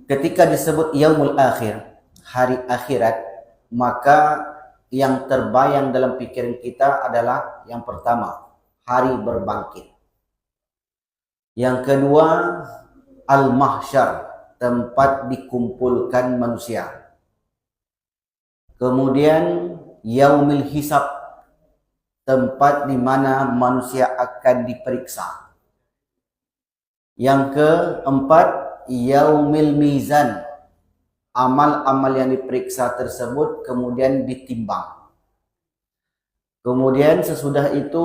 ketika disebut yaumul akhir, hari akhirat, maka yang terbayang dalam pikiran kita adalah yang pertama, hari berbangkit. Yang kedua, al-mahsyar, tempat dikumpulkan manusia. Kemudian yaumil hisab, tempat di mana manusia akan diperiksa. Yang keempat, yaumil mizan, amal-amal yang diperiksa tersebut kemudian ditimbang. Kemudian sesudah itu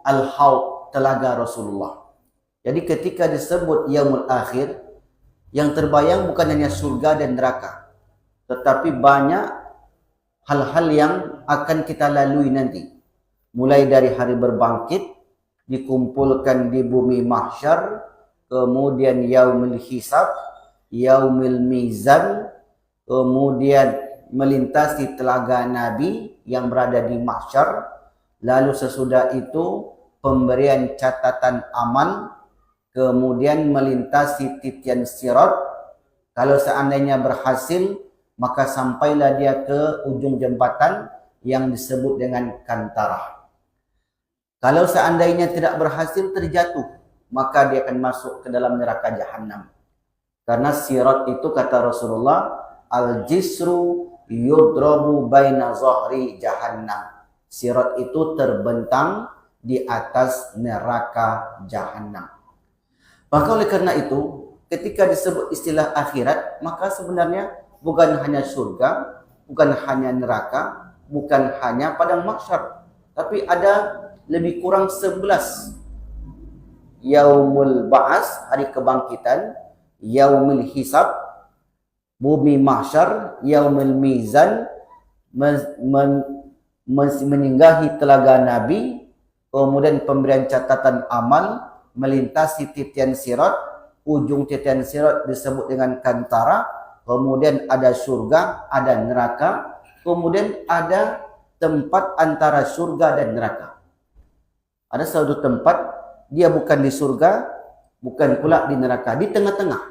al-haud, telaga Rasulullah. Jadi ketika disebut yaumul akhir, yang terbayang bukan hanya surga dan neraka, tetapi banyak hal-hal yang akan kita lalui nanti. Mulai dari hari berbangkit, dikumpulkan di bumi mahsyar, kemudian yaumil hisab, yaumil mizan, kemudian melintasi telaga Nabi yang berada di mahsyar, lalu sesudah itu pemberian catatan amal, kemudian melintasi titian sirat. Kalau seandainya berhasil, maka sampailah dia ke ujung jembatan yang disebut dengan kantara. Kalau seandainya tidak berhasil, terjatuh, maka dia akan masuk ke dalam neraka jahanam. Karena sirat itu, kata Rasulullah, al-jisru yudrabu baina zahri jahannam. Sirat itu terbentang di atas neraka jahanam. Maka oleh karena itu, ketika disebut istilah akhirat, maka sebenarnya bukan hanya surga, bukan hanya neraka, bukan hanya padang mahsyar, tapi ada lebih kurang 11. Yaumul ba'as, hari kebangkitan, yaumul hisab, bumi mahsyar, yaumul mizan, menyinggahi telaga Nabi, kemudian pemberian catatan amal, melintasi titian sirat, ujung titian sirat disebut dengan kantara, kemudian ada surga, ada neraka, kemudian ada tempat antara surga dan neraka. Ada suatu tempat, dia bukan di surga, bukan pula di neraka, di tengah-tengah.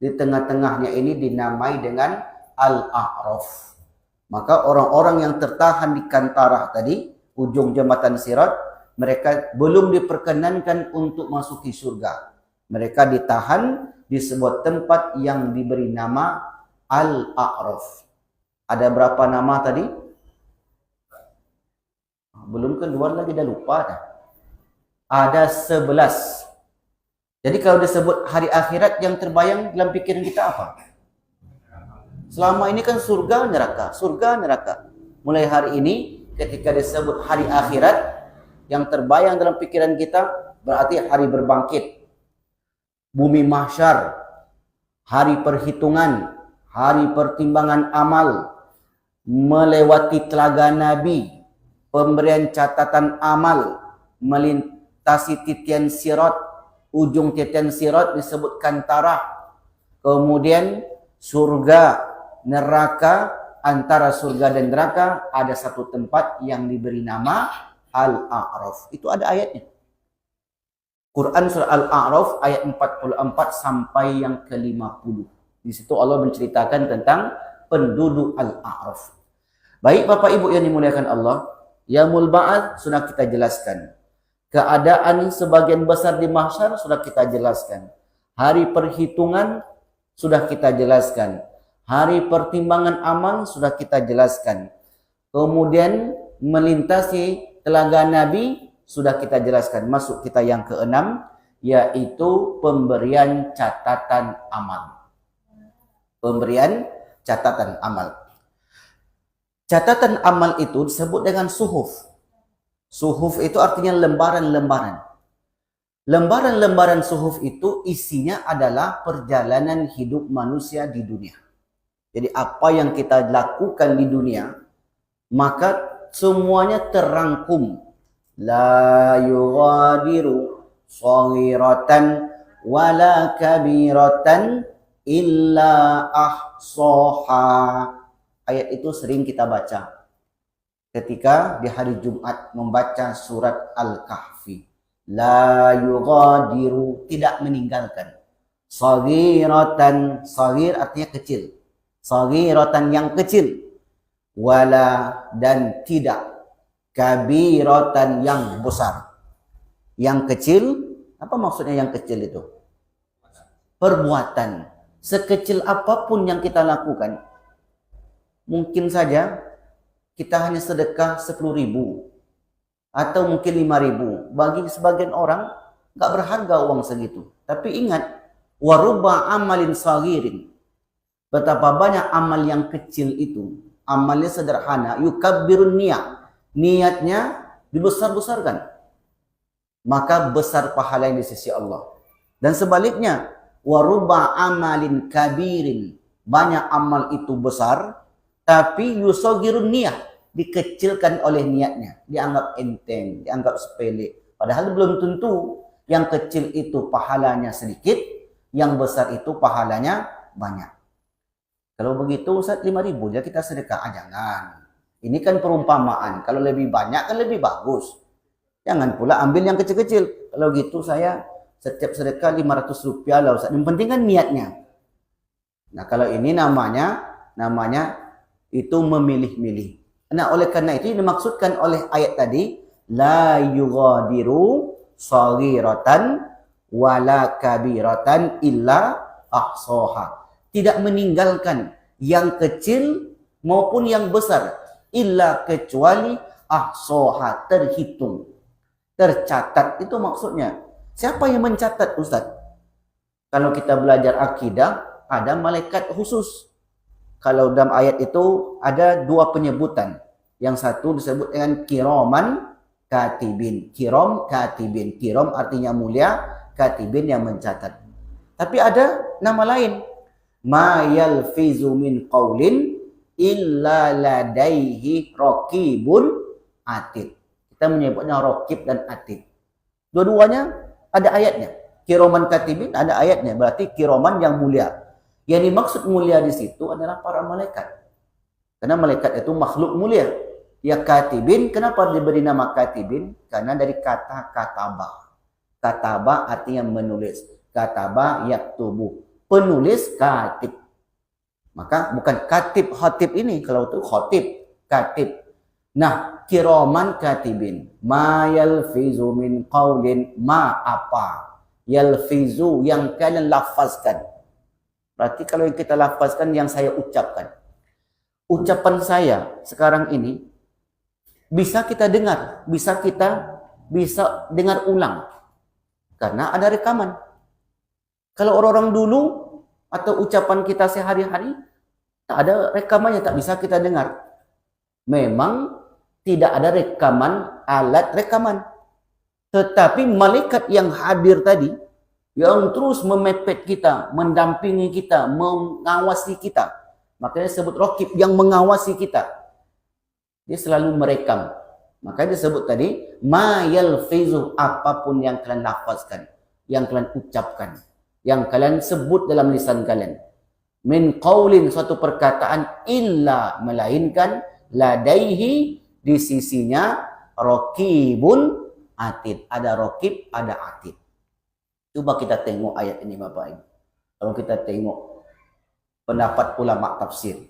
Di tengah-tengahnya ini dinamai dengan al-a'raf. Maka orang-orang yang tertahan di kantara tadi, ujung jembatan sirat, mereka belum diperkenankan untuk masuki surga. Mereka ditahan di sebuah tempat yang diberi nama al-a'raf. Ada berapa nama tadi? Belum keluar lagi, dah lupa dah. Ada 11. Jadi kalau disebut hari akhirat, yang terbayang dalam pikiran kita apa? Selama ini kan surga neraka, surga neraka. Mulai hari ini ketika disebut hari akhirat, yang terbayang dalam pikiran kita berarti hari berbangkit, bumi mahsyar, hari perhitungan, hari pertimbangan amal, melewati telaga Nabi, pemberian catatan amal, melintasi titian sirat, ujung titian sirat disebut kantara, kemudian surga, neraka, antara surga dan neraka ada satu tempat yang diberi nama al-a'raf. Itu ada ayatnya. Quran surah Al-A'raf ayat 44 sampai yang ke-50. Di situ Allah menceritakan tentang penduduk Al-A'raf. Baik Bapak Ibu yang dimuliakan Allah, yaumul ba'ats sudah kita jelaskan. Keadaan sebagian besar di mahsyar sudah kita jelaskan. Hari perhitungan sudah kita jelaskan. Hari pertimbangan amal sudah kita jelaskan. Kemudian melintasi telaga Nabi sudah kita jelaskan. Masuk kita yang keenam, yaitu pemberian catatan amal. Pemberian catatan amal. Catatan amal itu disebut dengan suhuf. Suhuf itu artinya lembaran-lembaran. Lembaran-lembaran suhuf itu isinya adalah perjalanan hidup manusia di dunia. Jadi apa yang kita lakukan di dunia, maka semuanya terangkum. La yughadiru saghiratan wala kabiratan illa ahsaha. Ayat itu sering kita baca ketika di hari Jumat membaca surat Al-Kahfi. La yughadiru, tidak meninggalkan. Saghiratan, saghir artinya kecil. Saghiratan yang kecil. Wala dan tidak kabiratan yang besar. Yang kecil, apa maksudnya yang kecil itu? Perbuatan. Sekecil apapun yang kita lakukan, mungkin saja kita hanya sedekah 10.000 atau mungkin 5.000. Bagi sebagian orang nggak berharga uang segitu. Tapi ingat, waruba amalin saghirin. Betapa banyak amal yang kecil itu, amalnya sederhana, yukabbirun niyah. Niatnya dibesar-besarkan. Maka besar pahala di sisi Allah. Dan sebaliknya, waruba amalin kabirin. Banyak amal itu besar, tapi yusogirun niyah. Dikecilkan oleh niatnya. Dianggap enteng, dianggap sepele. Padahal belum tentu yang kecil itu pahalanya sedikit, yang besar itu pahalanya banyak. Kalau begitu Ustaz 5.000 aja kita sedekah. Jangan. Ini kan perumpamaan. Kalau lebih banyak kan lebih bagus. Jangan pula ambil yang kecil-kecil. Kalau gitu saya setiap sedekah 500 rupiah lah Ustaz. Yang penting kan niatnya. Nah kalau ini namanya itu memilih-milih. Nah oleh karena itu dimaksudkan oleh ayat tadi, la yughadiru saghiratan wala kabiratan illa ahsaha. Tidak meninggalkan yang kecil maupun yang besar, illa kecuali ahsaha, terhitung, tercatat. Itu maksudnya. Siapa yang mencatat Ustaz? Kalau kita belajar akidah, ada malaikat khusus. Kalau dalam ayat itu ada dua penyebutan. Yang satu disebut dengan kiraman katibin. Kiram katibin. Kiram artinya mulia, katibin yang mencatat. Tapi ada nama lain. Ma yalfizu min qaulin illa ladaihi raqibun atid. Kita menyebutnya raqib dan atid. Dua-duanya ada ayatnya. Kiraman katibin ada ayatnya, berarti kiraman yang mulia. Yang dimaksud mulia di situ adalah para malaikat. Karena malaikat itu makhluk mulia. Ya katibin, kenapa diberi nama katibin? Karena dari kata kataba. Kataba artinya menulis. Kataba yaktubu. Penulis katib. Maka bukan katib khatib ini. Kalau itu khatib, katib. Nah, kiraman katibin. Ma yalfizu min qaulin. Ma apa? Yalfizu yang kalian lafazkan. Berarti kalau yang kita lafazkan yang saya ucapkan. Ucapan saya sekarang ini bisa kita dengar, bisa dengar ulang. Karena ada rekaman. Kalau orang-orang dulu atau ucapan kita sehari-hari tak ada rekamannya, tak bisa kita dengar. Memang tidak ada rekaman, alat rekaman. Tetapi malaikat yang hadir tadi, yang terus memepet kita, mendampingi kita, mengawasi kita. Makanya disebut raqib, yang mengawasi kita. Dia selalu merekam. Makanya disebut tadi, ma yalfizu, apapun yang kalian lafazkan, yang kalian ucapkan, yang kalian sebut dalam lisan kalian. Min qaulin, suatu perkataan, illa, melainkan, ladaihi, di sisinya, raqibun atid. Ada raqib, ada atid. Coba kita tengok ayat ini Bapak Ibu. Kalau kita tengok pendapat ulama tafsir.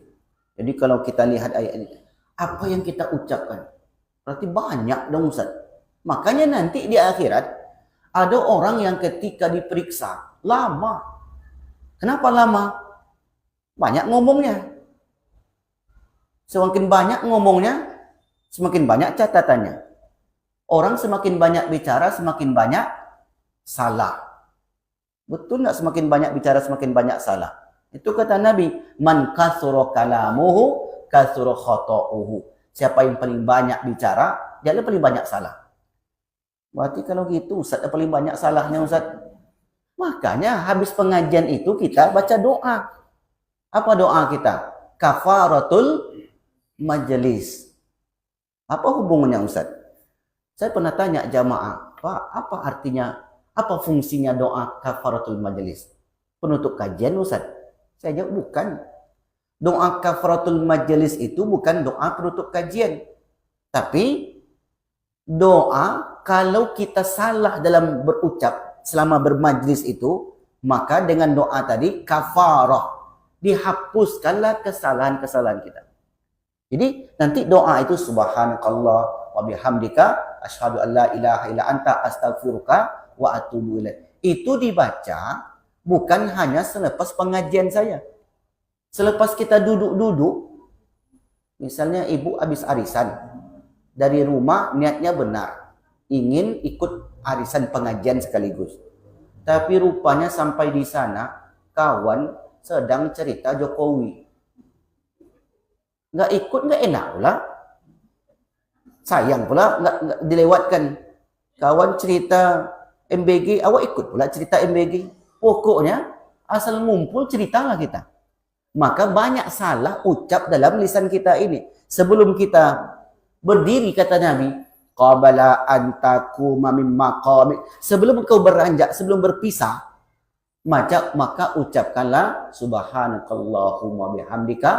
Jadi kalau kita lihat ayat ini, apa yang kita ucapkan? Berarti banyak dong Ustaz. Makanya nanti di akhirat ada orang yang ketika diperiksa lama. Kenapa lama? Banyak ngomongnya. Semakin banyak ngomongnya, semakin banyak catatannya. Orang semakin banyak bicara, semakin banyak salah. Betul nggak semakin banyak bicara, semakin banyak salah? Itu kata Nabi, man katsura kalamuhu katsura khata'uhu. Siapa yang paling banyak bicara, dia paling banyak salah. Berarti kalau gitu Ustaz, paling banyak salahnya Ustaz. Makanya habis pengajian itu kita baca doa. Apa doa kita? Kafaratul majelis. Apa hubungannya Ustaz? Saya pernah tanya jamaah, Pak, apa artinya, apa fungsinya doa kafaratul majelis? Penutup kajian Ustaz? Saya jawab bukan. Doa kafaratul majelis itu bukan doa penutup kajian. Tapi doa kalau kita salah dalam berucap selama bermajlis itu, Maka dengan doa tadi kafarah, dihapuskanlah kesalahan-kesalahan kita. Jadi nanti doa itu subhanakallah wa bihamdika asyhadu an la ilaha illa anta astaghfiruka wa atubu ilaik. Itu dibaca bukan hanya selepas pengajian saya. Selepas kita duduk-duduk, misalnya ibu habis arisan, dari rumah niatnya benar, ingin ikut arisan pengajian sekaligus. Tapi rupanya sampai di sana, kawan sedang cerita Jokowi. Nggak ikut, nggak enak pula. Sayang pula nggak dilewatkan. Kawan cerita MBG, awak ikut pula cerita MBG. Pokoknya asal ngumpul ceritalah kita. Maka banyak salah ucap dalam lisan kita ini. Sebelum kita berdiri, kata Nabi, qabala antakuma min maqamik, sebelum kau beranjak, sebelum berpisah, maka ucapkanlah subhanakallahumma bihamdika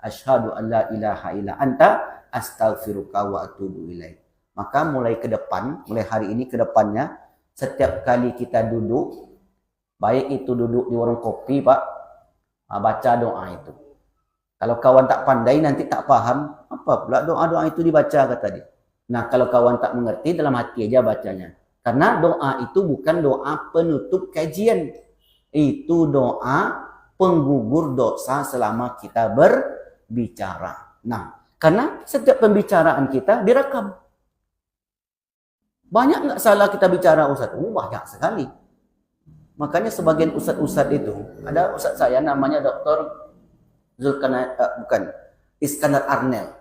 asyhadu an la ilaha illa anta astaghfiruka wa atubu ilaik. Maka mulai ke depan, mulai hari ini ke depannya, setiap kali kita duduk, baik itu duduk di warung kopi, Pak, baca doa itu. Kalau kawan tak pandai, nanti tak paham, apa pula doa-doa itu dibaca, kata dia. Nah, kalau kawan tak mengerti, dalam hati aja bacanya. Karena doa itu bukan doa penutup kajian. Itu doa penggugur dosa selama kita berbicara. Nah, karena setiap pembicaraan kita direkam. Banyak nggak salah kita bicara, Ustaz? Banyak sekali. Makanya sebagian ustaz-ustaz itu, ada ustaz saya namanya Dr. Iskandar Arnel.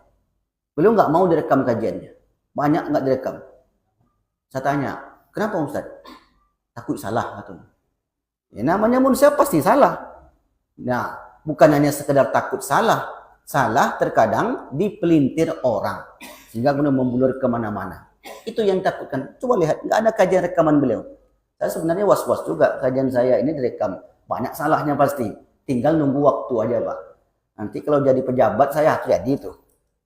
Beliau nggak mau direkam kajiannya. Banyak nggak direkam. Saya tanya, kenapa Ustaz? Takut salah, katanya. Ya, namanya manusia pasti salah. Nah, bukan hanya sekedar takut salah. Salah terkadang dipelintir orang. Sehingga kemudian membulur kemana-mana. Itu yang takutkan. Coba lihat, nggak ada kajian rekaman beliau. Saya sebenarnya was-was juga kajian saya ini direkam. Banyak salahnya pasti. Tinggal nunggu waktu aja, Pak. Nanti kalau jadi pejabat saya jadi itu.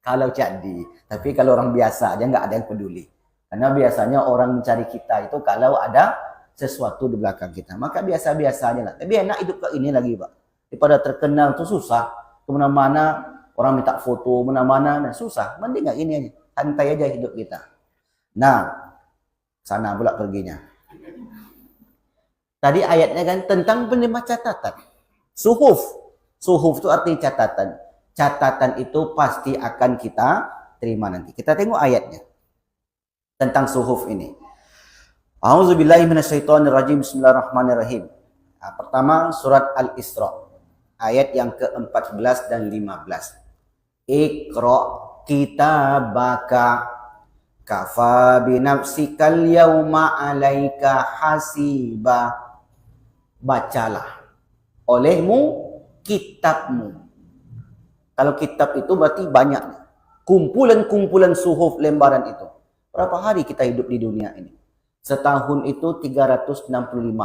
Kalau jadi. Tapi kalau orang biasa aja nggak ada yang peduli. Karena biasanya orang mencari kita itu kalau ada sesuatu di belakang kita. Maka biasa-biasa aja lah. Tapi enak hidup ke ini lagi, Pak. Daripada terkenal itu susah. Kemana-mana orang minta foto, mana-mana. Nah, susah. Mending nggak ini aja. Santai aja hidup kita. Nah, sana pula perginya. Tadi ayatnya kan tentang penerima catatan. Suhuf. Suhuf itu artinya catatan. Catatan itu pasti akan kita terima nanti. Kita tengok ayatnya. Tentang suhuf ini. A'udzubillahi minasyaitonirrajim. Bismillahirrahmanirrahim. Nah, pertama surat Al-Isra. Ayat yang ke-14 dan 15. Iqra kitabaka kafa binafsikal yawma 'alaika hasiba. Bacalah olehmu kitabmu. Kalau kitab itu berarti banyak. Kumpulan-kumpulan suhuf lembaran itu. Berapa hari kita hidup di dunia ini? Setahun itu 365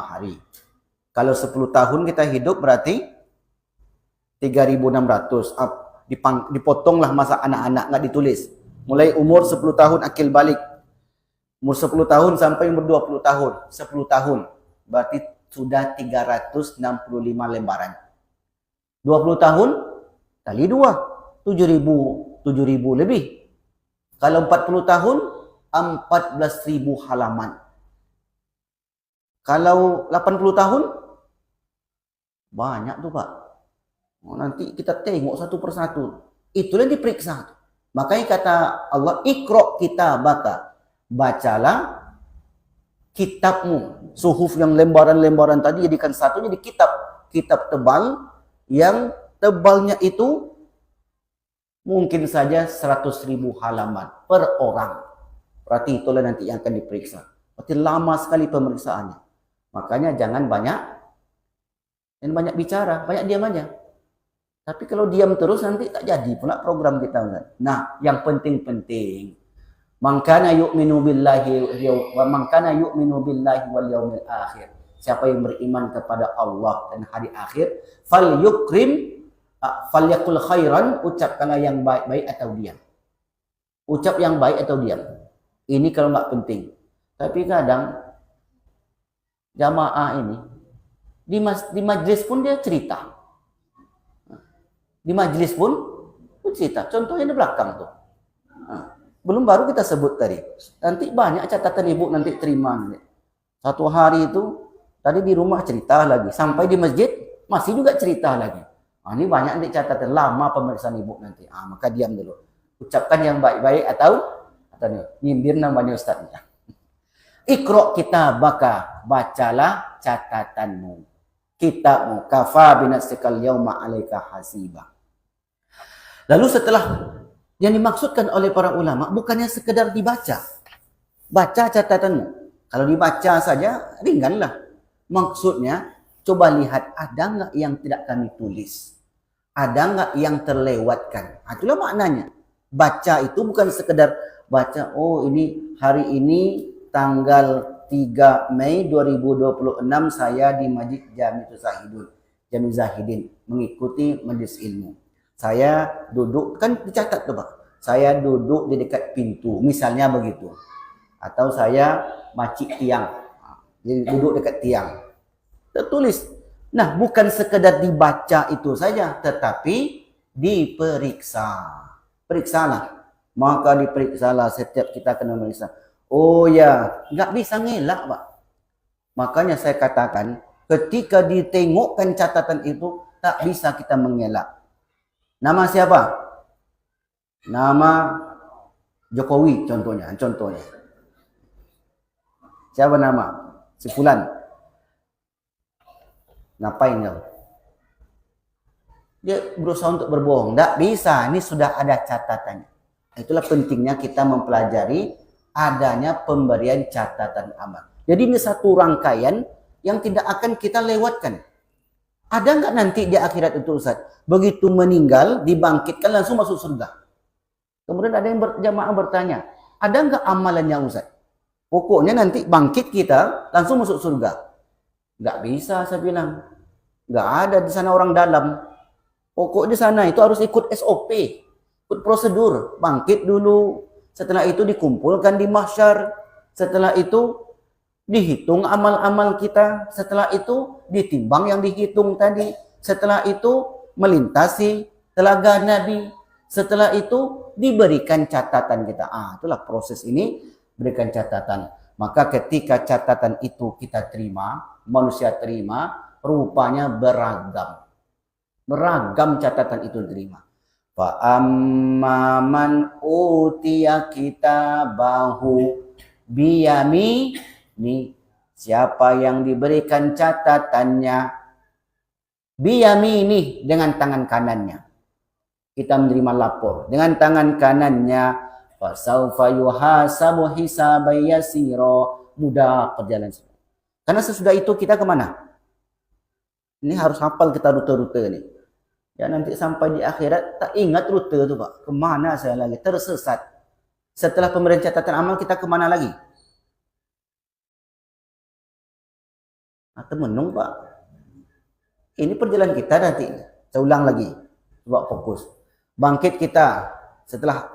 hari. Kalau 10 tahun kita hidup berarti 3.600. Dipotonglah masa anak-anak, nggak ditulis. Mulai umur 10 tahun akil balik. Umur 10 tahun sampai umur 20 tahun. 10 tahun. Berarti sudah 365 lembaran. 20 tahun kali 2. 7.000 lebih. Kalau 40 tahun 14.000 halaman. Kalau 80 tahun banyak tuh, Pak. Nanti kita tengok satu persatu. Itulah yang diperiksa. Makanya kata Allah, Iqra kitabaka. Bacalah kitabmu. Suhuf yang lembaran-lembaran tadi jadikan satu jadi kitab. Kitab tebal yang tebalnya itu mungkin saja 100.000 halaman per orang. Berarti itulah nanti yang akan diperiksa. Berarti lama sekali pemeriksaannya. Makanya jangan banyak bicara, banyak diam aja. Tapi kalau diam terus nanti tak jadi pula program kita. Nah, yang penting-penting, man kana yu'minu billahi wal yaumil akhir. Siapa yang beriman kepada Allah dan hari akhir, falyakul khairan, ucapkanlah yang baik-baik atau diam. Ucap yang baik atau diam. Ini kalau nggak penting. Tapi kadang jamaah ini Di majlis pun dia cerita. Di majlis pun cerita. Contohnya di belakang tuh. Belum baru kita sebut tadi. Nanti banyak catatan ibu nanti terima. Satu hari itu, tadi di rumah cerita lagi. Sampai di masjid, masih juga cerita lagi. Ini banyak nanti catatan. Lama pemeriksaan ibu nanti. Maka diam dulu. Ucapkan yang baik-baik atau nyindir namanya ustaznya. Iqra kitabaka, bacalah catatanmu. Kitabmu, kafa binafsikal yauma 'alaika hasiba. Lalu setelah yang dimaksudkan oleh para ulama bukannya sekedar dibaca. Baca catatanmu. Kalau dibaca saja ringanlah. Maksudnya coba lihat ada enggak yang tidak kami tulis. Ada enggak yang terlewatkan. Itulah maknanya. Baca itu bukan sekedar baca, oh ini hari ini tanggal 3 Mei 2026 saya di Masjid Jami Zahidin mengikuti majelis ilmu. Saya duduk, kan dicatat tuh Pak. Saya duduk di dekat pintu, misalnya begitu. Atau saya macik tiang. Jadi duduk dekat tiang. Tertulis. Nah, bukan sekedar dibaca itu saja, tetapi diperiksa. Periksalah. Maka diperiksalah setiap kita kena meriksa. Oh ya, nggak bisa ngelak Pak. Makanya saya katakan, ketika ditengokkan catatan itu, tak bisa kita mengelak. Nama siapa? Nama Jokowi contohnya. Siapa nama? Si Fulan. Ngapain kau? Dia berusaha untuk berbohong. Tidak bisa. Ini sudah ada catatannya. Itulah pentingnya kita mempelajari adanya pemberian catatan amal. Jadi ini satu rangkaian yang tidak akan kita lewatkan. Ada nggak nanti di akhirat itu Ustaz? Begitu meninggal, dibangkitkan langsung masuk surga. Kemudian ada yang jamaah bertanya, ada nggak amalannya Ustaz? Pokoknya nanti bangkit kita langsung masuk surga. Nggak bisa saya bilang. Nggak ada di sana orang dalam. Pokok di sana itu harus ikut SOP, ikut prosedur. Bangkit dulu, setelah itu dikumpulkan di mahsyar, setelah itu dihitung amal-amal kita, setelah itu ditimbang yang dihitung tadi, setelah itu melintasi telaga Nabi, setelah itu diberikan catatan kita. Itulah proses ini, berikan catatan. Maka ketika catatan itu kita terima, manusia terima, rupanya beragam. Beragam catatan itu diterima. Fa amman utiya kitabahu biyamini, siapa yang diberikan catatannya biyamini, dengan tangan kanannya. Kita menerima lapor dengan tangan kanannya, fasaufa yuhasabu hisaban yasira, mudah perjalanan. Karena sesudah itu kita kemana? Ini harus hafal kita rute-rute ini. Ya nanti sampai di akhirat tak ingat rute itu Pak. Kemana saya lagi? Tersesat. Setelah pemberian catatan amal kita kemana lagi? Temenung Pak. Ini perjalanan kita nanti. Saya ulang lagi. Coba fokus. Bangkit kita. Setelah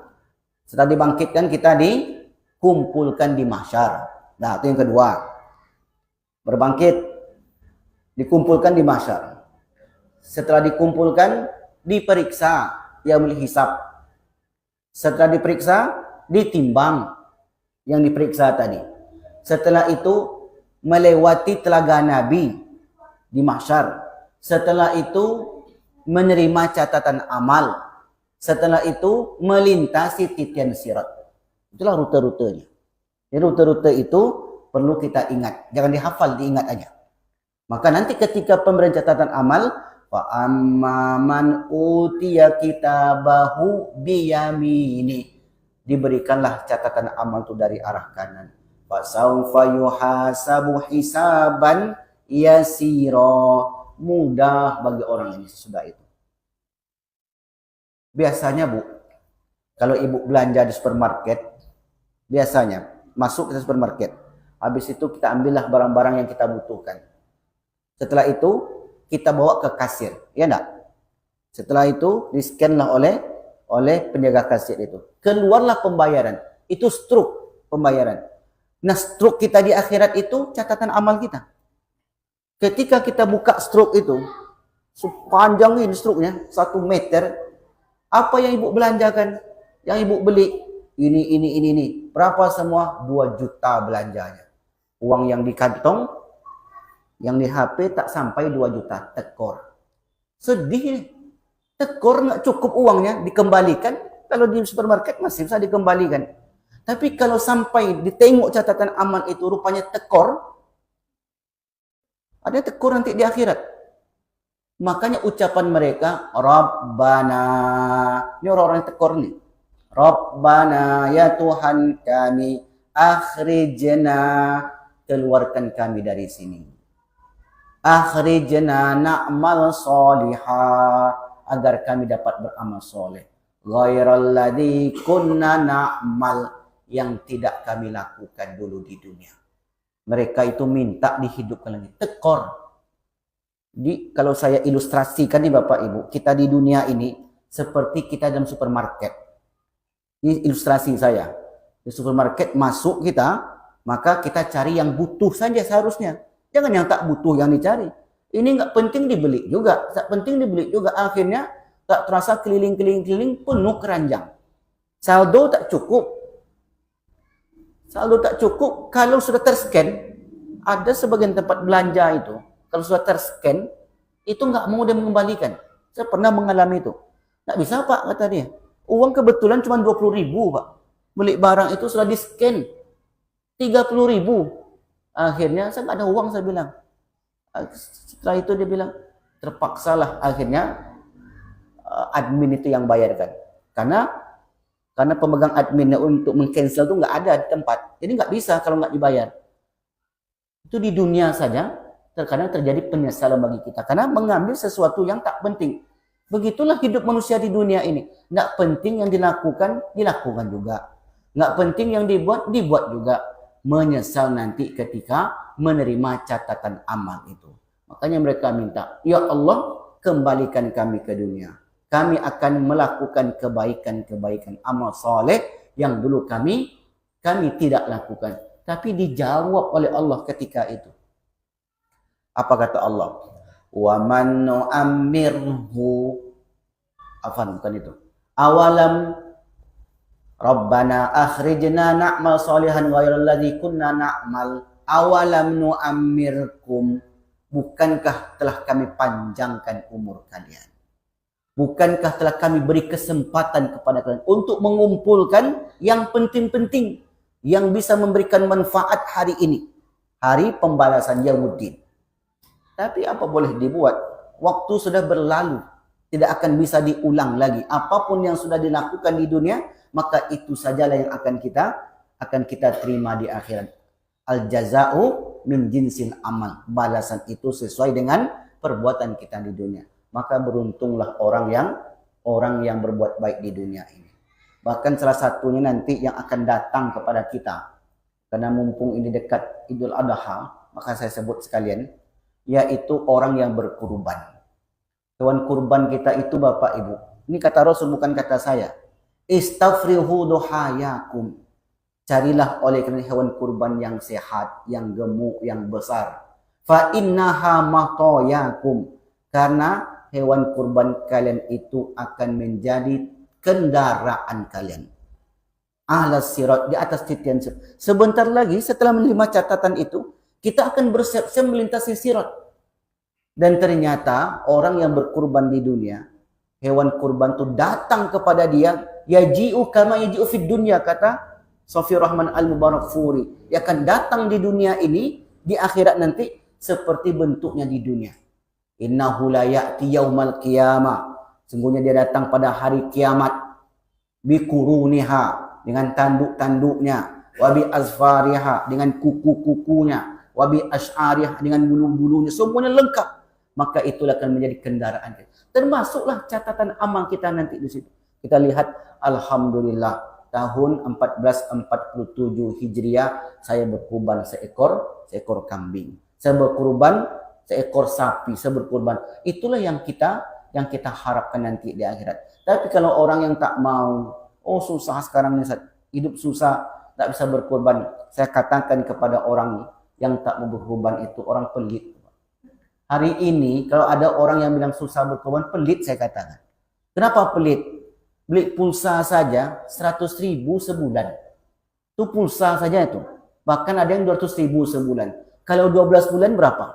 dibangkitkan kita dikumpulkan di mahsyar. Nah itu yang kedua. Berbangkit. Dikumpulkan di mahsyar. Setelah dikumpulkan, diperiksa, yaumul hisab. Setelah diperiksa, ditimbang yang diperiksa tadi. Setelah itu, melewati telaga Nabi di mahsyar. Setelah itu, menerima catatan amal. Setelah itu, melintasi titian sirat. Itulah rute-rutenya. Jadi rute-rute itu perlu kita ingat. Jangan dihafal, diingat aja. Maka nanti ketika pemberian catatan amal, fa amman utiya kitabahu biyamini, diberikanlah catatan amal itu dari arah kanan. Fa saufa yuhasabu hisaban yasira, mudah bagi orang ini sesudah itu. Biasanya Bu, kalau ibu belanja di supermarket, biasanya masuk ke supermarket, habis itu kita ambillah barang-barang yang kita butuhkan. Setelah itu kita bawa ke kasir, ya enggak? Setelah itu di-scanlah oleh penjaga kasir itu. Keluarlah pembayaran. Itu struk pembayaran. Nah, struk kita di akhirat itu catatan amal kita. Ketika kita buka stroke itu, sepanjang ini stroke-nya 1 meter, apa yang ibu belanjakan? Yang ibu beli ini. Berapa semua? 2 juta belanjanya. Uang yang di kantong, yang di HP tak sampai 2 juta. Tekor. Sedih. Tekor nggak cukup uangnya dikembalikan. Kalau di supermarket masih bisa dikembalikan. Tapi kalau sampai ditengok catatan amal itu rupanya tekor, ada tekor nanti di akhirat. Makanya ucapan mereka, Rabbana, ini orang-orang tekor nih. Rabbana, ya Tuhan kami, akhrijna, keluarkan kami dari sini. Akhrijna na'mal solihah, agar kami dapat beramal soleh. Ghairal ladzi kunna na'mal, yang tidak kami lakukan dulu di dunia. Mereka itu minta dihidupkan lagi. Tekor. Kalau saya ilustrasikan nih Bapak Ibu, kita di dunia ini seperti kita dalam supermarket. Ini ilustrasi saya. Di supermarket masuk kita, maka kita cari yang butuh saja seharusnya. Jangan yang tak butuh yang dicari. Ini nggak penting dibeli juga, tak penting dibeli juga. Akhirnya tak terasa keliling-keliling penuh keranjang. Saldo tak cukup. Saldo tak cukup. Kalau sudah terscan, ada sebagian tempat belanja itu, kalau sudah terscan, itu nggak mau dia mengembalikan. Saya pernah mengalami itu. Nggak bisa Pak, kata dia. Uang kebetulan cuma 20.000 Pak. Beli barang itu sudah di-scan 30.000. Akhirnya saya nggak ada uang, saya bilang. Setelah itu dia bilang, terpaksalah akhirnya admin itu yang bayarkan. Karena pemegang adminnya untuk meng-cancel itu nggak ada di tempat. Jadi nggak bisa kalau nggak dibayar. Itu di dunia saja terkadang terjadi penyesalan bagi kita. Karena mengambil sesuatu yang tak penting. Begitulah hidup manusia di dunia ini. Nggak penting yang dilakukan juga. Nggak penting yang dibuat juga. Menyesal nanti ketika menerima catatan amal itu. Makanya mereka minta, ya Allah, kembalikan kami ke dunia. Kami akan melakukan kebaikan-kebaikan amal soleh yang dulu kami tidak lakukan. Tapi dijawab oleh Allah ketika itu. Apa kata Allah? Wa man nu'ammirhu. Afan, bukan itu. Awalam Rabbana akhrijna na'mal salihan ghairal ladzi kunna na'mal. Awalam nu'ammirkum. Bukankah telah kami panjangkan umur kalian? Bukankah telah kami beri kesempatan kepada kalian untuk mengumpulkan yang penting-penting, yang bisa memberikan manfaat hari ini, hari pembalasan Yaumuddin. Tapi apa boleh dibuat? Waktu sudah berlalu, tidak akan bisa diulang lagi. Apapun yang sudah dilakukan di dunia, maka itu sajalah yang akan kita terima di akhirat. Al jaza'u min jinsil amal. Balasan itu sesuai dengan perbuatan kita di dunia. Maka beruntunglah orang yang berbuat baik di dunia ini. Bahkan salah satunya nanti yang akan datang kepada kita, karena mumpung ini dekat Idul Adha, maka saya sebut sekalian, yaitu orang yang berkurban. Hewan kurban kita itu Bapak Ibu, ini kata Rasul bukan kata saya. Istafrihu duhayakum. Carilah oleh karena hewan kurban yang sehat, yang gemuk, yang besar. Fa innaha matoyakum. Karena hewan kurban kalian itu akan menjadi kendaraan kalian. Alas sirat, di atas titian sirat. Sebentar lagi setelah menerima catatan itu, kita akan bersiap-siap melintasi sirat. Dan ternyata orang yang berkurban di dunia, hewan kurban itu datang kepada dia, yaji'u kama yaji'u fid dunya, kata Sofi Rahman Al-Mubarakfuri. Dia akan datang di dunia ini, di akhirat nanti, seperti bentuknya di dunia. Innahu la ya'ti yaumal qiyamah. Sungguhnya dia datang pada hari kiamat. Bikuruniha, dengan tanduk-tanduknya. Wabi azfariha, dengan kuku-kukunya. Wabi ash'ariha, dengan bulu-bulunya. Semuanya lengkap. Maka itulah akan menjadi kendaraan kita. Termasuklah catatan amal kita nanti di situ. Kita lihat, alhamdulillah, tahun 1447 Hijriah, saya berkurban seekor kambing. Saya berkurban seekor sapi, saya berkurban. Itulah yang kita harapkan nanti di akhirat. Tapi kalau orang yang tak mau, susah sekarang ini, hidup susah, tak bisa berkurban. Saya katakan kepada orang yang tak mau berkurban itu orang pelit. Hari ini kalau ada orang yang bilang susah berkorban, pelit saya katakan. Kenapa pelit? Beli pulsa saja 100.000 sebulan. Itu pulsa saja itu. Bahkan ada yang 200.000 sebulan. Kalau 12 bulan berapa?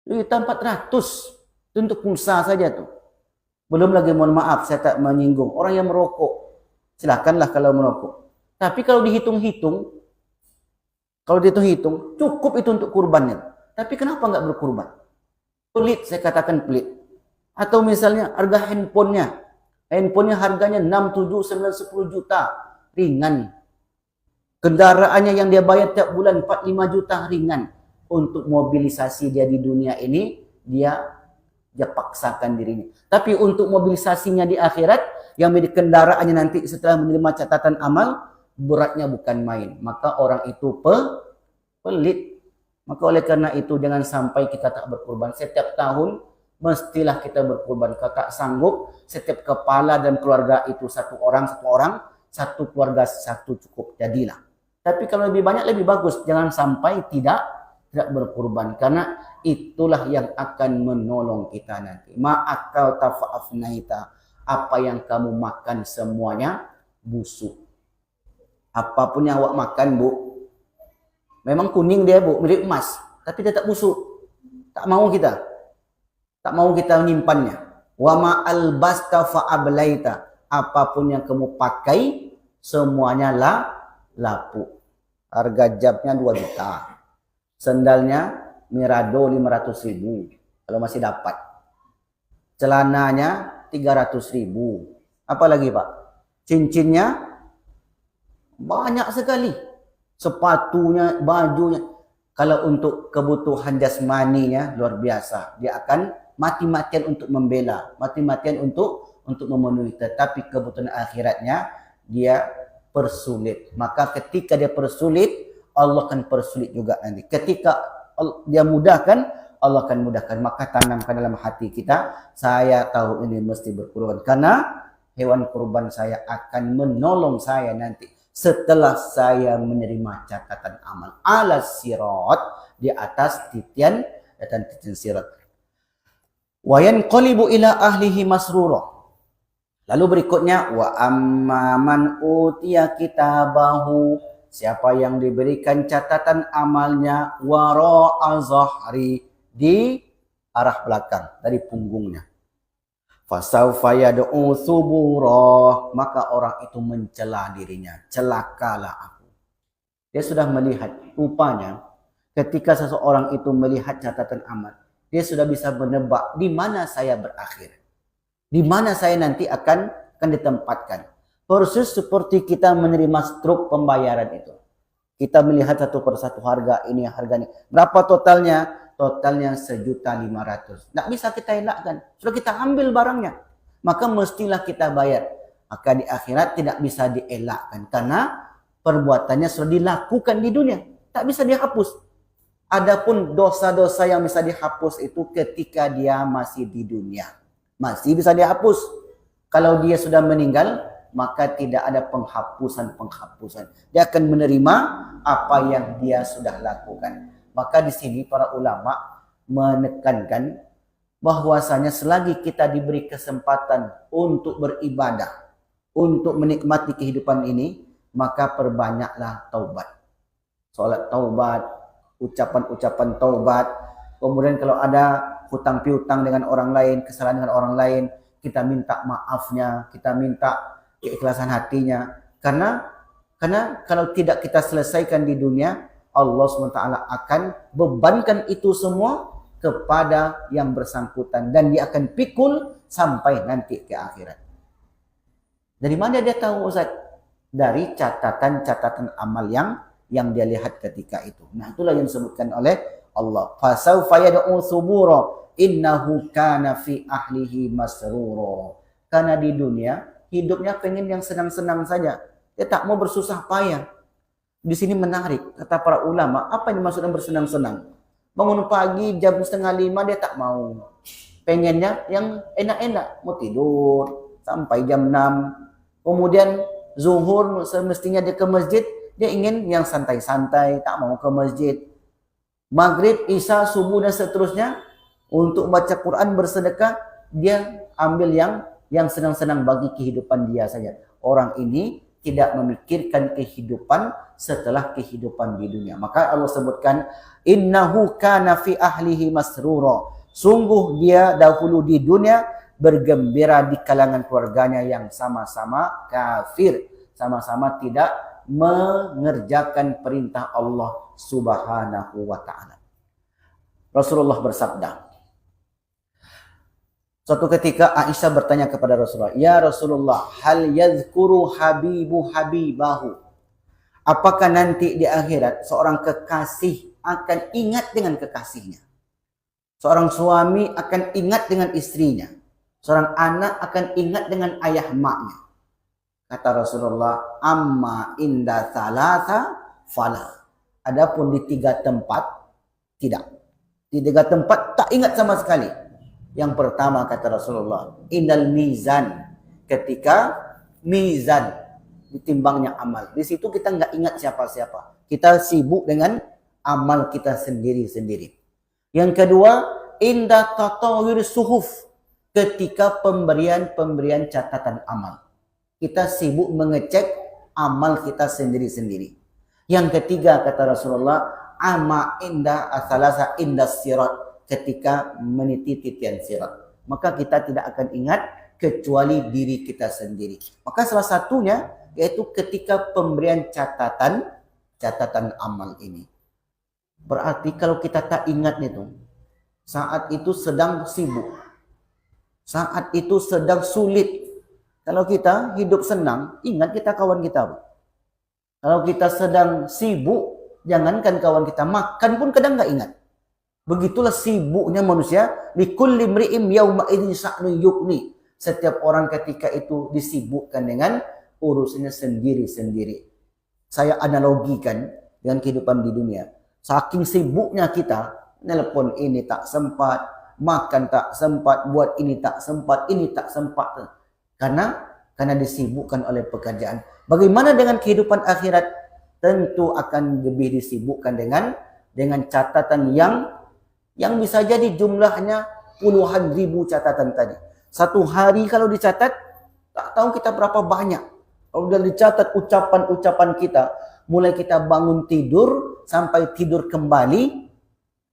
Itu 400. Itu untuk pulsa saja tuh. Belum lagi, mohon maaf saya tak menyinggung orang yang merokok. Silakanlah kalau merokok. Tapi kalau dihitung-hitung, cukup itu untuk kurbannya. Tapi kenapa nggak berkurban? Pelit, saya katakan pelit. Atau misalnya harga handphonenya. Handphonenya harganya 6, 7, 9, 10 juta. Ringan. Kendaraannya yang dia bayar tiap bulan 4, 5 juta. Ringan. Untuk mobilisasi dia di dunia ini, dia paksakan dirinya. Tapi untuk mobilisasinya di akhirat, yang menjadi kendaraannya nanti setelah menerima catatan amal, beratnya bukan main. Maka orang itu pelit. Maka oleh karena itu jangan sampai kita tak berkurban. Setiap tahun mestilah kita berkurban. Kalau tak sanggup, setiap kepala dan keluarga itu satu orang, satu keluarga satu cukup. Jadilah. Tapi kalau lebih banyak lebih bagus. Jangan sampai tidak berkurban. Karena itulah yang akan menolong kita nanti. Ma'akal tafa'afnaita. Apa yang kamu makan semuanya busuk. Apapun yang awak makan, Bu. Memang kuning dia, Bu, mirip emas, tapi dia tak busuk. Tak mau kita menyimpannya. Wa ma albasta fa ablaita. Apapun yang kamu pakai semuanya lapuk. Harga jamnya 2 juta. Sendalnya Mirado 500.000 kalau masih dapat. Celananya 300.000. Apalagi, Pak? Cincinnya banyak sekali. Sepatunya, bajunya. Kalau untuk kebutuhan jasmaninya luar biasa. Dia akan mati-matian untuk membela, mati-matian untuk memenuhi. Tetapi kebutuhan akhiratnya dia persulit. Maka ketika dia persulit, Allah akan persulit juga nanti. Ketika dia mudahkan, Allah akan mudahkan. Maka tanamkan dalam hati kita, saya tahu ini mesti berkorban. Karena hewan kurban saya akan menolong saya nanti. Setelah saya menerima catatan amal ala sirat, di atas titian sirat. Wa yanqalibu ila ahlihi masrura. Lalu berikutnya wa amman utiya kitabahu, siapa yang diberikan catatan amalnya wara'a zahri, di arah belakang dari punggungnya. Fasawfa yad'u subura, maka orang itu mencela dirinya, celakalah aku. Dia sudah melihat, rupanya ketika seseorang itu melihat catatan amal, dia sudah bisa menebak di mana saya berakhir, di mana saya nanti akan ditempatkan. Persis seperti kita menerima struk pembayaran itu. Kita melihat satu persatu harga ini, harga ini. Berapa totalnya? Totalnya 1.500.000. Tidak bisa kita elakkan. Sudah kita ambil barangnya. Maka mestilah kita bayar. Maka di akhirat tidak bisa dielakkan. Karena perbuatannya sudah dilakukan di dunia. Tak bisa dihapus. Adapun dosa-dosa yang bisa dihapus itu ketika dia masih di dunia. Masih bisa dihapus. Kalau dia sudah meninggal, maka tidak ada penghapusan. Dia akan menerima apa yang dia sudah lakukan. Maka di sini para ulama menekankan bahwasanya selagi kita diberi kesempatan untuk beribadah, untuk menikmati kehidupan ini, maka perbanyaklah taubat. Salat taubat, ucapan-ucapan taubat. Kemudian kalau ada hutang piutang dengan orang lain, kesalahan dengan orang lain, kita minta maafnya, kita minta keikhlasan hatinya. Karena kalau tidak kita selesaikan di dunia, Allah SWT akan bebankan itu semua kepada yang bersangkutan. Dan dia akan pikul sampai nanti ke akhirat. Dari mana dia tahu, Ustaz? Dari catatan-catatan amal yang dia lihat ketika itu. Nah, itulah yang disebutkan oleh Allah. Fasawfa yad'u subura innahu kana fi ahlihi masrura. Karena di dunia hidupnya pengen yang senang-senang saja. Dia tak mau bersusah payah. Di sini menarik, kata para ulama, apa yang dimaksud dengan bersenang-senang? Bangun pagi jam 4:30 dia tak mau. Pengennya yang enak-enak, mau tidur sampai jam 6. Kemudian zuhur semestinya dia ke masjid, dia ingin yang santai-santai, tak mau ke masjid. Maghrib, Isya, subuh dan seterusnya untuk baca Quran, bersedekah, dia ambil yang senang-senang bagi kehidupan dia saja. Orang ini tidak memikirkan kehidupan setelah kehidupan di dunia. Maka Allah sebutkan, innahu kana fi ahlihi masrura. Sungguh dia dahulu di dunia bergembira di kalangan keluarganya yang sama-sama kafir, sama-sama tidak mengerjakan perintah Allah Subhanahu wa ta'ala. Rasulullah bersabda, suatu ketika Aisyah bertanya kepada Rasulullah, "Ya Rasulullah, hal yadhkuru habibu habibahu?" Apakah nanti di akhirat seorang kekasih akan ingat dengan kekasihnya? Seorang suami akan ingat dengan istrinya. Seorang anak akan ingat dengan ayah maknya. Kata Rasulullah, amma inda thalatha fala. Adapun di 3 tempat, tidak. Di 3 tempat tak ingat sama sekali. Yang pertama kata Rasulullah, indal mizan. Ketika mizan, ditimbangnya amal. Di situ kita nggak ingat siapa-siapa. Kita sibuk dengan amal kita sendiri-sendiri. Yang kedua, inda tatawir suhuf. Ketika pemberian catatan amal. Kita sibuk mengecek amal kita sendiri-sendiri. Yang ketiga kata Rasulullah, ama inda asalasa inda sirat. Ketika meniti titian sirat. Maka kita tidak akan ingat kecuali diri kita sendiri. Maka salah satunya yaitu ketika pemberian catatan amal ini. Berarti kalau kita tak ingat itu, saat itu sedang sibuk. Saat itu sedang sulit. Kalau kita hidup senang, ingat kita kawan kita. Kalau kita sedang sibuk, jangankan kawan kita, makan pun kadang nggak ingat. Begitulah sibuknya manusia. Likulli mri'im yawma idzin sya'nun yughni. Setiap orang ketika itu disibukkan dengan urusannya sendiri-sendiri. Saya analogikan dengan kehidupan di dunia. Saking sibuknya kita, nelpon ini tak sempat, makan tak sempat, buat ini tak sempat, ini tak sempat. Karena disibukkan oleh pekerjaan. Bagaimana dengan kehidupan akhirat? Tentu akan lebih disibukkan dengan catatan yang bisa jadi jumlahnya puluhan ribu catatan tadi. Satu hari kalau dicatat, tak tahu kita berapa banyak. Kalau sudah dicatat ucapan-ucapan kita, mulai kita bangun tidur sampai tidur kembali,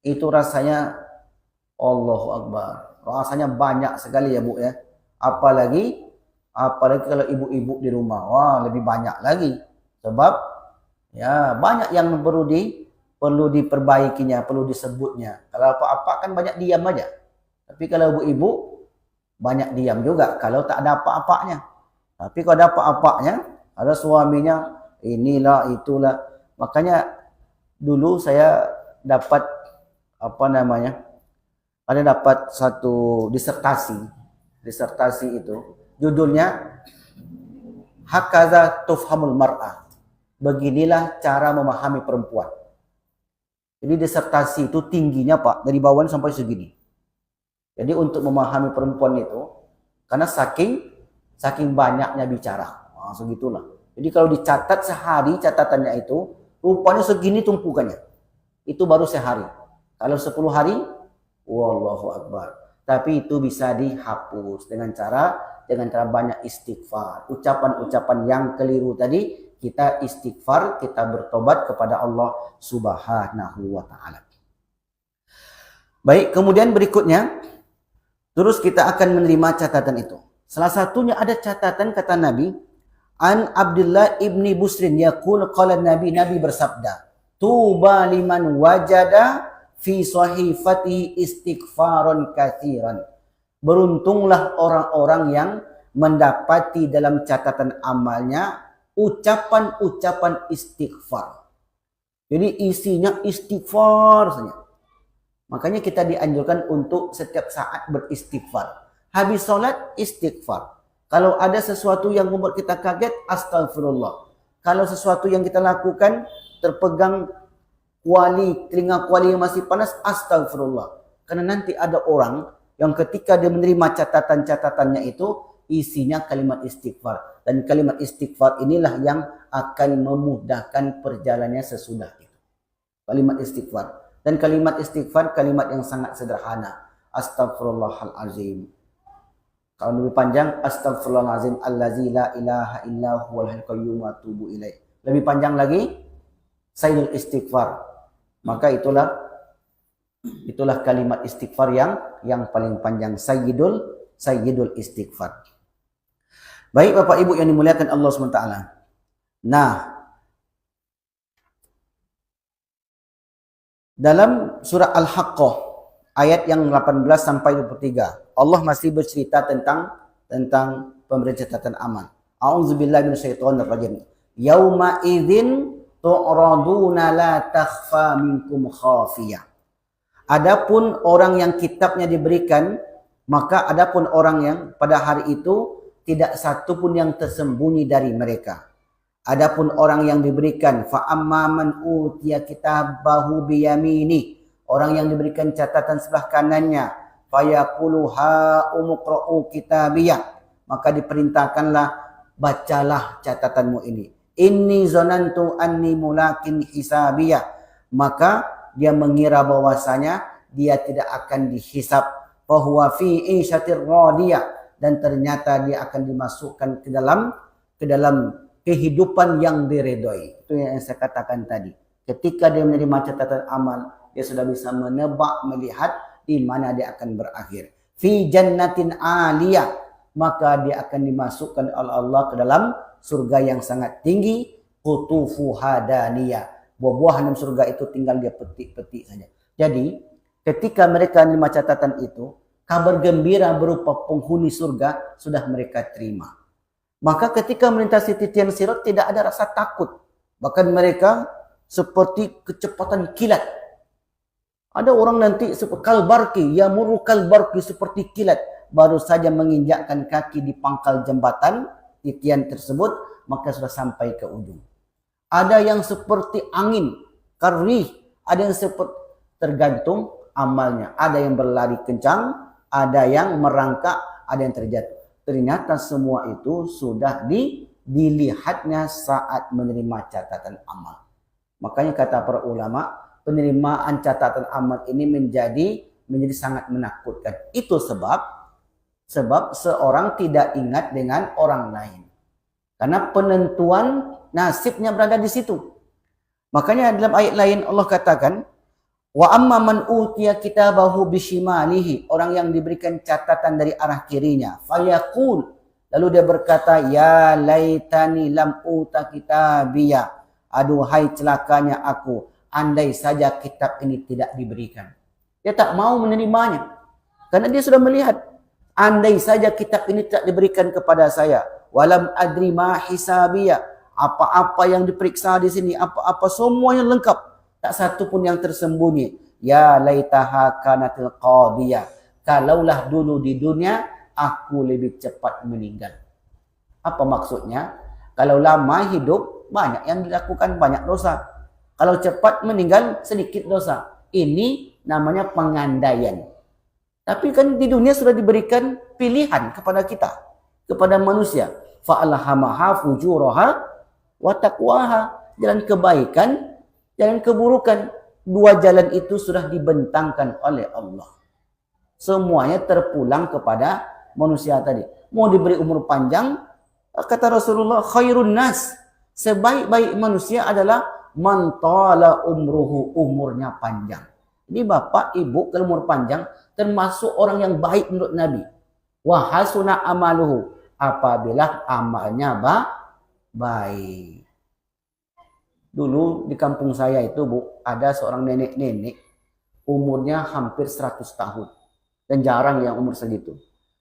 itu rasanya Allahu Akbar. Rasanya banyak sekali ya Bu ya. Apalagi kalau ibu-ibu di rumah, wah lebih banyak lagi. Sebab ya banyak yang perlu diperbaikinya, perlu disebutnya. Kalau apa-apa kan banyak diam aja. Tapi kalau ibu-ibu banyak diam juga kalau tak ada apa-apanya. Tapi kalau ada apa-apanya, ada suaminya, inilah itulah. Makanya dulu saya dapat ada dapat satu disertasi. Disertasi itu judulnya Hakaza Tufhamul Mar'ah. Beginilah cara memahami perempuan. Jadi disertasi itu tingginya Pak, dari bawah sampai segini. Jadi untuk memahami perempuan itu, karena saking banyaknya bicara. Nah, segitulah. Jadi kalau dicatat sehari catatannya itu, rupanya segini tumpukannya. Itu baru sehari. Kalau 10 hari, wallahu akbar. Tapi itu bisa dihapus dengan cara banyak istighfar. Ucapan-ucapan yang keliru tadi, kita istighfar, kita bertobat kepada Allah Subhanahu wa ta'ala. Baik, kemudian berikutnya, terus kita akan menerima catatan itu. Salah satunya ada catatan kata Nabi, An Abdullah ibni Busrin yaqul qala Nabi bersabda, tuba liman wajada fi sahifatihi istighfaron katsiran. Beruntunglah orang-orang yang mendapati dalam catatan amalnya ucapan-ucapan istighfar. Jadi isinya istighfar saja. Makanya kita dianjurkan untuk setiap saat beristighfar. Habis sholat istighfar. Kalau ada sesuatu yang membuat kita kaget, astagfirullah. Kalau sesuatu yang kita lakukan terpegang telinga kuali yang masih panas, astagfirullah. Karena nanti ada orang yang ketika dia menerima catatan-catatannya itu, isinya kalimat istighfar. Dan kalimat istighfar inilah yang akan memudahkan perjalanannya sesudah itu. Kalimat istighfar. Dan kalimat istighfar kalimat yang sangat sederhana. Astaghfirullahalazim. Kalau lebih panjang, astaghfirullahalazim allazi la ilaha illa huwal hayyul qayyum wa atubu ilaih. Lebih panjang lagi, sayyidul istighfar. Maka itulah kalimat istighfar yang paling panjang, sayyidul istighfar. Baik Bapak Ibu yang dimuliakan Allah SWT. Nah, dalam surah Al-Haqqah ayat yang 18 sampai 23, Allah masih bercerita tentang pemberian catatan amal. A'udzubillahi minasyaitonir rajim. Yauma idzin tu'raduna la takhfa minkum khafiyah. Adapun orang yang kitabnya diberikan, maka adapun orang yang pada hari itu tidak satu pun yang tersembunyi dari mereka. Adapun orang yang diberikan fa amman utiya kitabahu biyamini, orang yang diberikan catatan sebelah kanannya, fayaqulu ha umqra'u kitabiyah, maka diperintahkanlah bacalah catatanmu ini. Inni zonantu anni mulakin hisabiyah, maka dia mengira bahwasanya dia tidak akan dihisab. Fahuwa fi isyatir radiyah, dan ternyata dia akan dimasukkan ke dalam kehidupan yang diredoi. Itu yang saya katakan tadi. Ketika dia menerima catatan amal, dia sudah bisa menebak, melihat di mana dia akan berakhir. Fi jannatin aliyah, maka dia akan dimasukkan oleh Allah ke dalam surga yang sangat tinggi. Qutufuha daniyah, buah-buahan dalam surga itu tinggal dia petik-petik saja. Jadi ketika mereka menerima catatan itu, kabar gembira berupa penghuni surga sudah mereka terima. Maka ketika melintasi titian sirat tidak ada rasa takut. Bahkan mereka seperti kecepatan kilat. Ada orang nanti seperti kalbarki, yamurru kalbarki, seperti kilat. Baru saja menginjakkan kaki di pangkal jembatan titian tersebut, maka sudah sampai ke ujung. Ada yang seperti angin, karih. Ada yang seperti, tergantung amalnya. Ada yang berlari kencang, ada yang merangkak, ada yang terjatuh. Ternyata semua itu sudah dilihatnya saat menerima catatan amal. Makanya kata para ulama, penerimaan catatan amal ini menjadi sangat menakutkan. Itu sebab seorang tidak ingat dengan orang lain. Karena penentuan nasibnya berada di situ. Makanya dalam ayat lain Allah katakan, wa amma man utiya kitabahu bishimalihi, orang yang diberikan catatan dari arah kirinya, fayaqul, lalu dia berkata, ya laitani lam uta kitabiya, aduhai celakanya aku, andai saja kitab ini tidak diberikan. Dia tak mau menerimanya karena dia sudah melihat, andai saja kitab ini tidak diberikan kepada saya, walam adri ma hisabiya, apa-apa yang diperiksa di sini, apa-apa semuanya lengkap. Tak satu pun yang tersembunyi. Ya laitaha kanatil qadiyah. Kalaulah dulu di dunia aku lebih cepat meninggal. Apa maksudnya? Kalau lama hidup banyak yang dilakukan, banyak dosa. Kalau cepat meninggal sedikit dosa. Ini namanya pengandaian. Tapi kan di dunia sudah diberikan pilihan kepada kita, kepada manusia. Fa'alhamaha fujuraha wa taqwaha. Jalan kebaikan, jalan keburukan, dua jalan itu sudah dibentangkan oleh Allah. Semuanya terpulang kepada manusia tadi. Mau diberi umur panjang, kata Rasulullah, khairun nas, sebaik-baik manusia adalah man tala umruhu, umurnya panjang. Ini bapak, ibu, kalau umur panjang termasuk orang yang baik menurut Nabi. Wa hasuna amaluhu, apabila amalnya baik. Dulu di kampung saya itu, Bu, ada seorang nenek-nenek umurnya hampir 100 tahun. Dan jarang yang umur segitu.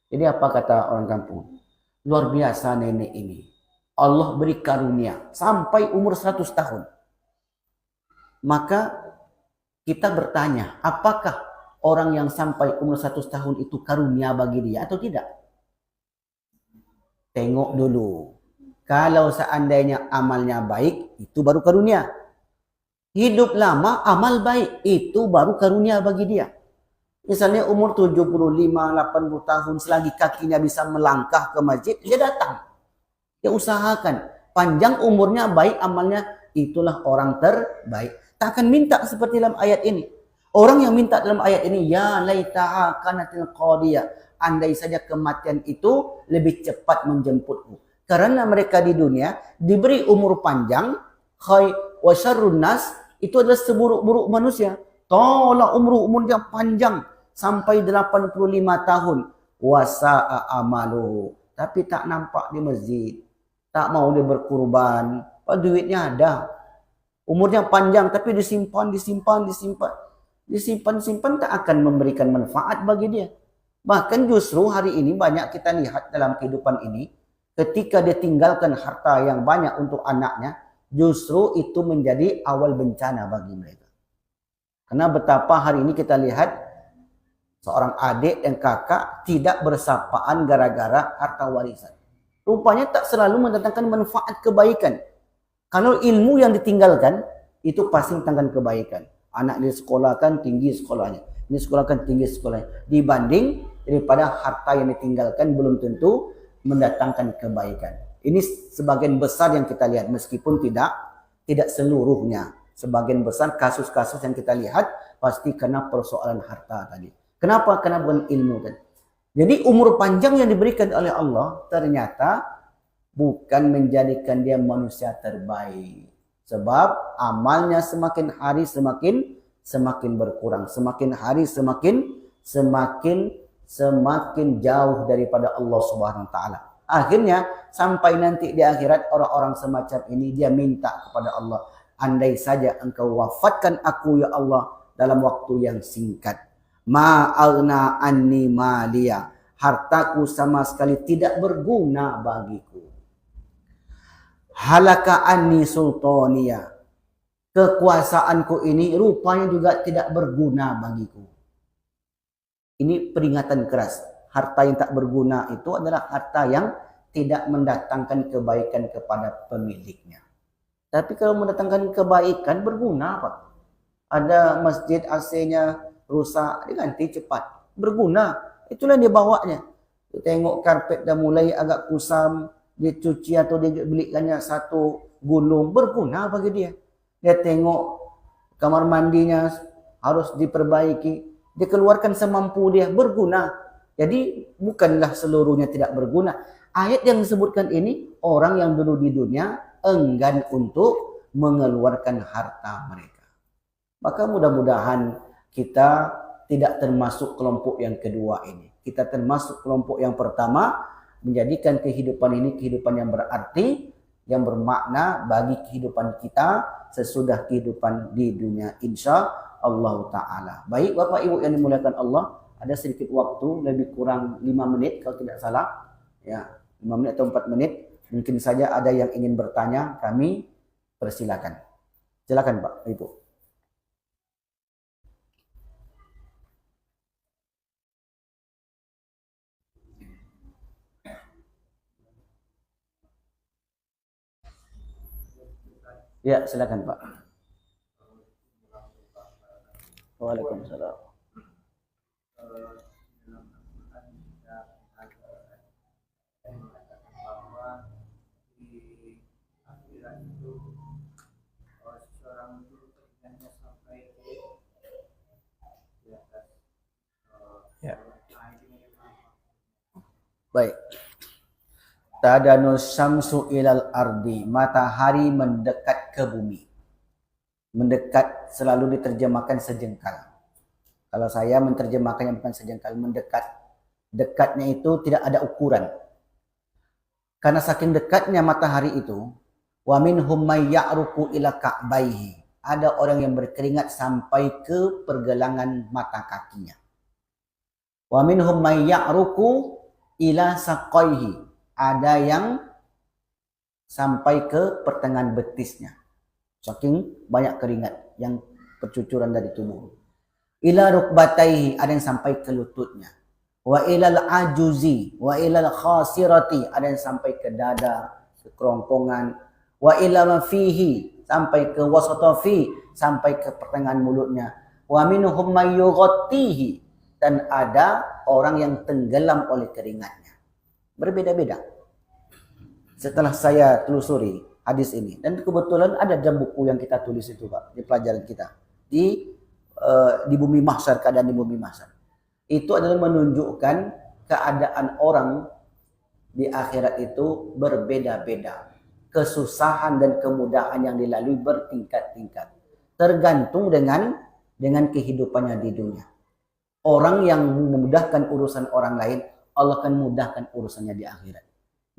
Jadi apa kata orang kampung? Luar biasa nenek ini. Allah beri karunia sampai umur 100 tahun. Maka kita bertanya, apakah orang yang sampai umur 100 tahun itu karunia bagi dia atau tidak? Tengok dulu. Kalau seandainya amalnya baik, itu baru karunia. Hidup lama, amal baik, itu baru karunia bagi dia. Misalnya umur 75-80 tahun, selagi kakinya bisa melangkah ke masjid, dia datang. Dia usahakan. Panjang umurnya, baik amalnya, itulah orang terbaik. Tak akan minta seperti dalam ayat ini. Orang yang minta dalam ayat ini, ya laitaha kanatil qadiyah, andai saja kematian itu lebih cepat menjemputku. Karena mereka di dunia diberi umur panjang, khay wa syarrun nas, itu adalah seburuk-buruk manusia. Tolak umur yang panjang sampai 85 tahun. Wasa'a amaluhu, tapi tak nampak di masjid, tak mau dia berkurban, duitnya ada. Umurnya panjang tapi disimpan tak akan memberikan manfaat bagi dia. Bahkan justru hari ini banyak kita lihat dalam kehidupan ini, ketika dia tinggalkan harta yang banyak untuk anaknya, justru itu menjadi awal bencana bagi mereka. Karena betapa hari ini kita lihat seorang adik dan kakak tidak bersapaan gara-gara harta warisan. Rupanya tak selalu mendatangkan manfaat kebaikan. Kalau ilmu yang ditinggalkan, itu pasti mendatangkan kebaikan. Anak dia sekolahkan tinggi sekolahnya, ini sekolahkan tinggi sekolahnya, dibanding daripada harta yang ditinggalkan belum tentu mendatangkan kebaikan. Ini sebagian besar yang kita lihat, meskipun tidak seluruhnya. Sebagian besar kasus-kasus yang kita lihat pasti kena persoalan harta tadi. Kenapa? Karena bukan ilmu tadi. Jadi umur panjang yang diberikan oleh Allah ternyata bukan menjadikan dia manusia terbaik. Sebab amalnya semakin hari semakin berkurang. Semakin hari semakin jauh daripada Allah Subhanahu wa taala. Akhirnya sampai nanti di akhirat orang-orang semacam ini dia minta kepada Allah, andai saja engkau wafatkan aku ya Allah dalam waktu yang singkat. Ma'alna anni maliya, hartaku sama sekali tidak berguna bagiku. Halaka anni sultaniya, kekuasaanku ini rupanya juga tidak berguna bagiku. Ini peringatan keras. Harta yang tak berguna itu adalah harta yang tidak mendatangkan kebaikan kepada pemiliknya. Tapi kalau mendatangkan kebaikan berguna apa? Ada masjid AC-nya rusak, diganti cepat. Berguna. Itulah dia bawanya. Tengok karpet dah mulai agak kusam, dia cuci atau dia belikannya satu gulung, berguna bagi dia. Dia tengok kamar mandinya harus diperbaiki, dia keluarkan semampu dia, berguna. Jadi bukanlah seluruhnya tidak berguna. Ayat yang disebutkan ini, orang yang dulu di dunia enggan untuk mengeluarkan harta mereka. Maka mudah-mudahan kita tidak termasuk kelompok yang kedua ini. Kita termasuk kelompok yang pertama, menjadikan kehidupan ini kehidupan yang berarti, yang bermakna bagi kehidupan kita sesudah kehidupan di dunia, insya Allah Ta'ala. Baik Bapak Ibu yang dimuliakan Allah, ada sedikit waktu, lebih kurang 5 menit kalau tidak salah. Ya, 5 menit atau 4 menit. Mungkin saja ada yang ingin bertanya, kami persilakan. Silakan Pak Ibu. Ya, silakan Pak. Waalaikumsalam. Ya. Baik. Tadanus syamsu ilal ardi, matahari mendekat ke bumi. Mendekat selalu diterjemahkan sejengkal. Kalau saya menerjemahkannya bukan sejengkal, mendekat. Dekatnya itu tidak ada ukuran. Karena saking dekatnya matahari itu, wa minhum may ya'ruku ila ka'baihi. Ada orang yang berkeringat sampai ke pergelangan mata kakinya. Wa minhum may ya'ruku ila saqaihi. Ada yang sampai ke pertengahan betisnya. Saking banyak keringat yang percucuran dari tubuh. Ila rukbataihi, ada yang sampai ke lututnya. Wa ilal ajuzi, wa ilal khasirati, ada yang sampai ke dada, ke kerongkongan. Wa ila mafihi, sampai ke wasatafi, sampai ke pertengahan mulutnya. Wa minhum may yughatihi, dan ada orang yang tenggelam oleh keringatnya. Berbeda-beda. Setelah saya telusuri hadis ini, dan kebetulan ada dalam buku yang kita tulis itu Pak, di pelajaran kita, di di bumi mahsyar, keadaan di bumi mahsyar. Itu adalah menunjukkan keadaan orang di akhirat itu berbeda-beda. Kesusahan dan kemudahan yang dilalui bertingkat-tingkat. Tergantung dengan kehidupannya di dunia. Orang yang memudahkan urusan orang lain, Allah akan mudahkan urusannya di akhirat.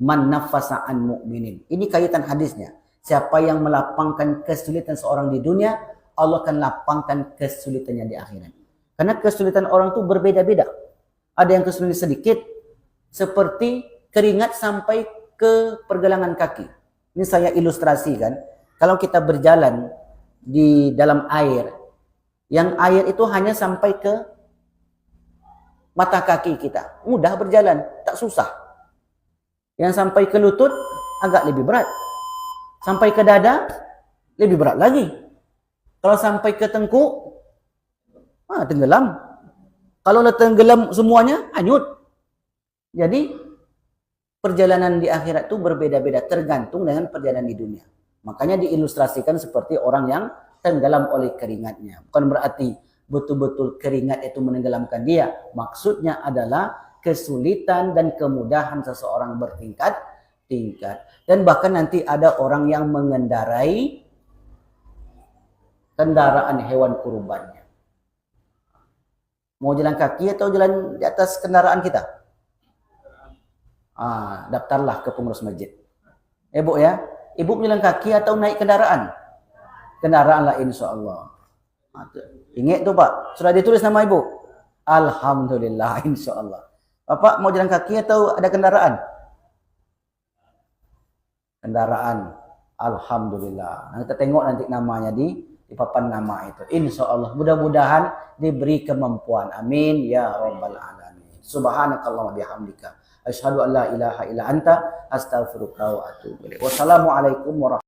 Man nafasa an mu'minin. Ini kaitan hadisnya. Siapa yang melapangkan kesulitan seorang di dunia, Allah akan lapangkan kesulitannya di akhirat. Karena kesulitan orang itu berbeda-beda. Ada yang kesulitan sedikit, seperti keringat sampai ke pergelangan kaki. Ini saya ilustrasikan. Kalau kita berjalan di dalam air, yang air itu hanya sampai ke mata kaki kita. Mudah berjalan, tak susah. Yang sampai ke lutut agak lebih berat. Sampai ke dada lebih berat lagi. Kalau sampai ke tengkuk, tenggelam. Kalau tenggelam semuanya, hanyut. Jadi perjalanan di akhirat itu berbeda-beda tergantung dengan perjalanan di dunia. Makanya diilustrasikan seperti orang yang tenggelam oleh keringatnya. Bukan berarti betul-betul keringat itu menenggelamkan dia. Maksudnya adalah kesulitan dan kemudahan seseorang bertingkat-tingkat. Dan bahkan nanti ada orang yang mengendarai kendaraan hewan kurbannya. Mau jalan kaki atau jalan di atas kendaraan kita? Daftarlah ke pengurus masjid. Ibu ya, ibu jalan kaki atau naik kendaraan? Kendaraan lah insya Allah. Ingat tuh Pak, sudah ditulis nama ibu? Alhamdulillah insya Allah. Bapak mau jalan kaki atau ada kendaraan? Kendaraan. Alhamdulillah. Nah, kita tengok nanti namanya di papan nama itu. Insya Allah. Mudah-mudahan diberi kemampuan. Amin ya rabbal alamin. Subhanakallah wa bihamdika. Asyhadu an la ilaha illa anta astaghfiruka wa atubu ilaik. Wassalamualaikum warahmatullahi wabarakatuh.